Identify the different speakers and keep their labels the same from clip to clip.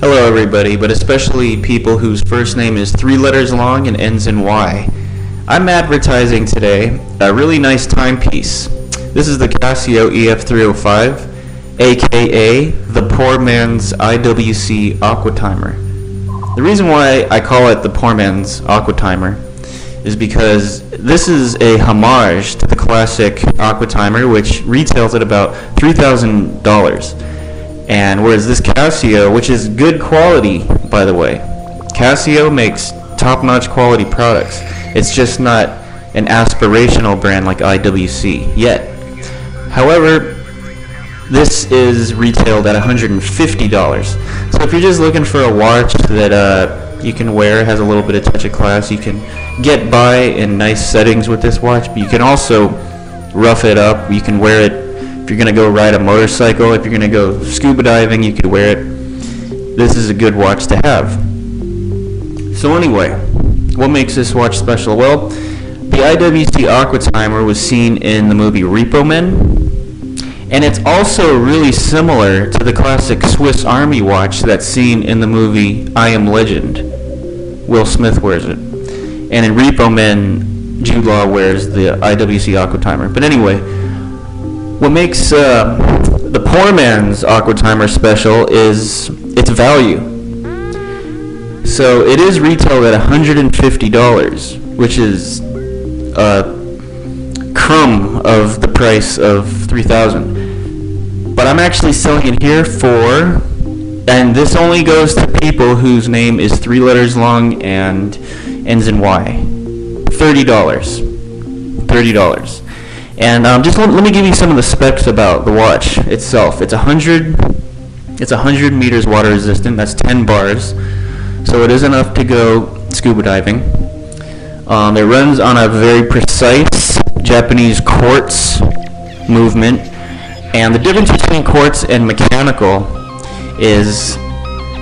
Speaker 1: Hello everybody, but especially people whose first name is 3 letters long and ends in Y. I'm advertising today a really nice timepiece. This is the Casio ef305, aka the poor man's IWC aqua timer. The reason why I call it the poor man's aqua timer is because this is a homage to the classic aqua timer, which retails at about $3,000. And whereas this Casio, which is good quality, by the way, Casio makes top-notch quality products. It's just not an aspirational brand like IWC yet. However, this is retailed at $150. So if you're just looking for a watch that you can wear, has a little bit of touch of class, you can get by in nice settings with this watch, but you can also rough it up. You can wear it if you're going to go ride a motorcycle. If you're going to go scuba diving, you could wear it. This is a good watch to have. So anyway, what makes this watch special? Well, the IWC Aqua Timer was seen in the movie Repo Men, and it's also really similar to the classic Swiss Army watch that's seen in the movie I Am Legend. Will Smith wears it. And in Repo Men, Jude Law wears the IWC Aqua Timer. But anyway, what makes the poor man's aqua timer special is its value. So it is retailed at $150, which is a crumb of the price of $3,000. But I'm actually selling it here for, and this only goes to people whose name is 3 letters long and ends in Y. $30. $30. And just let me give you some of the specs about the watch itself. It's 100 meters water resistant. That's 10 bars. So it is enough to go scuba diving. It runs on a very precise Japanese quartz movement. And the difference between quartz and mechanical is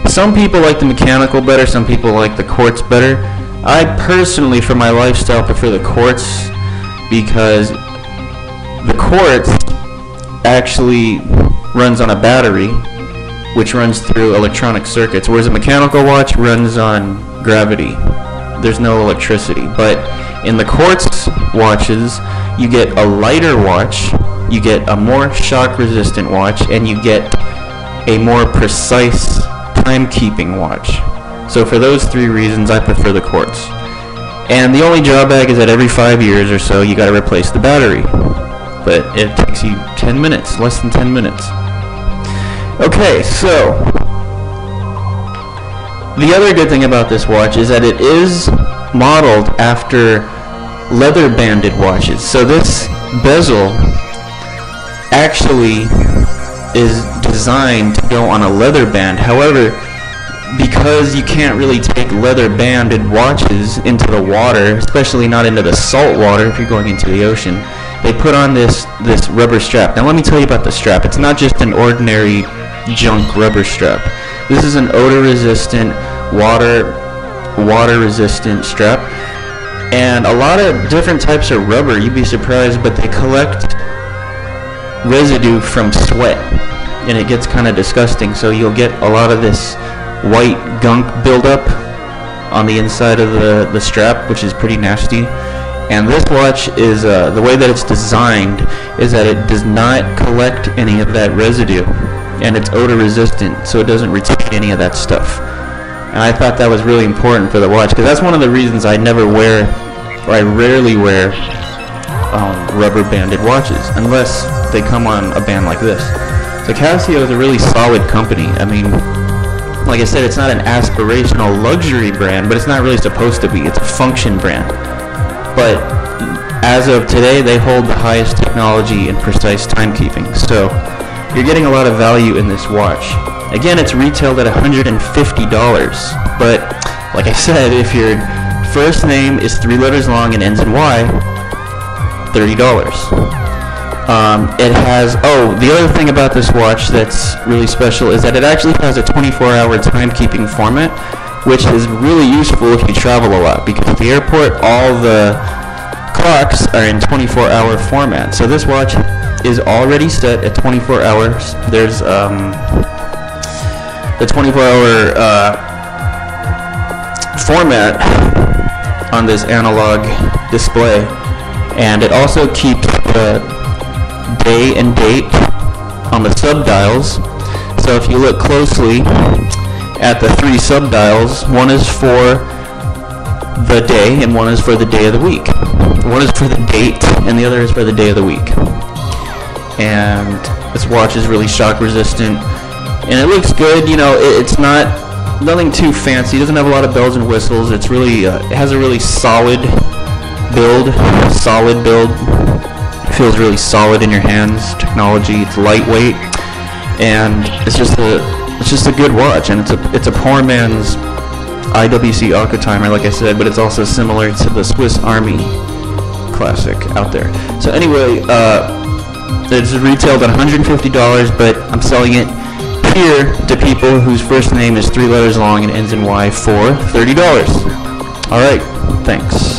Speaker 1: some people like the mechanical better, some people like the quartz better. I personally, for my lifestyle, prefer the quartz because the quartz actually runs on a battery, which runs through electronic circuits, whereas a mechanical watch runs on gravity. There's no electricity. But in the quartz watches, you get a lighter watch, you get a more shock-resistant watch, and you get a more precise timekeeping watch. So for those 3 reasons, I prefer the quartz. And the only drawback is that every 5 years or so, you got to replace the battery. But it takes you 10 minutes, less than 10 minutes. Okay, so the other good thing about this watch is that it is modeled after leather banded watches. So this bezel actually is designed to go on a leather band. However, because you can't really take leather banded watches into the water, especially not into the salt water if you're going into the ocean, they put on this rubber strap. Now let me tell you about the strap. It's not just an ordinary junk rubber strap. This is an odor resistant, water resistant strap. And a lot of different types of rubber, you'd be surprised, but they collect residue from sweat. And it gets kind of disgusting. So you'll get a lot of this white gunk buildup on the inside of the strap, which is pretty nasty. And this watch is, the way that it's designed is that it does not collect any of that residue, and it's odor resistant, so it doesn't retain any of that stuff. And I thought that was really important for the watch, because that's one of the reasons I never wear, or I rarely wear, rubber banded watches, unless they come on a band like this. So Casio is a really solid company. I mean, like I said, it's not an aspirational luxury brand, but it's not really supposed to be. It's a function brand. But as of today, they hold the highest technology and precise timekeeping. So you're getting a lot of value in this watch. Again, it's retailed at $150. But like I said, if your first name is 3 letters long and ends in Y, $30. It has, the other thing about this watch that's really special is that it actually has a 24-hour timekeeping format, which is really useful if you travel a lot, because at the airport all the clocks are in 24-hour format. So this watch is already set at 24 hours. There's the 24-hour format on this analog display, and it also keeps the day and date on the subdials. So if you look closely at the 3 subdials, one is for the day and one is for the day of the week. One is for the date and the other is for the day of the week. And this watch is really shock resistant, and it looks good. You know, it's nothing too fancy. It doesn't have a lot of bells and whistles. It's really it has a really solid build. It feels really solid in your hands. Technology. It's lightweight, and it's just a good watch. And it's a poor man's IWC Aqua timer, like I said, but it's also similar to the Swiss Army classic out there. So anyway, it's retailed at $150, but I'm selling it here to people whose first name is 3 letters long and ends in Y for $30. Alright, thanks.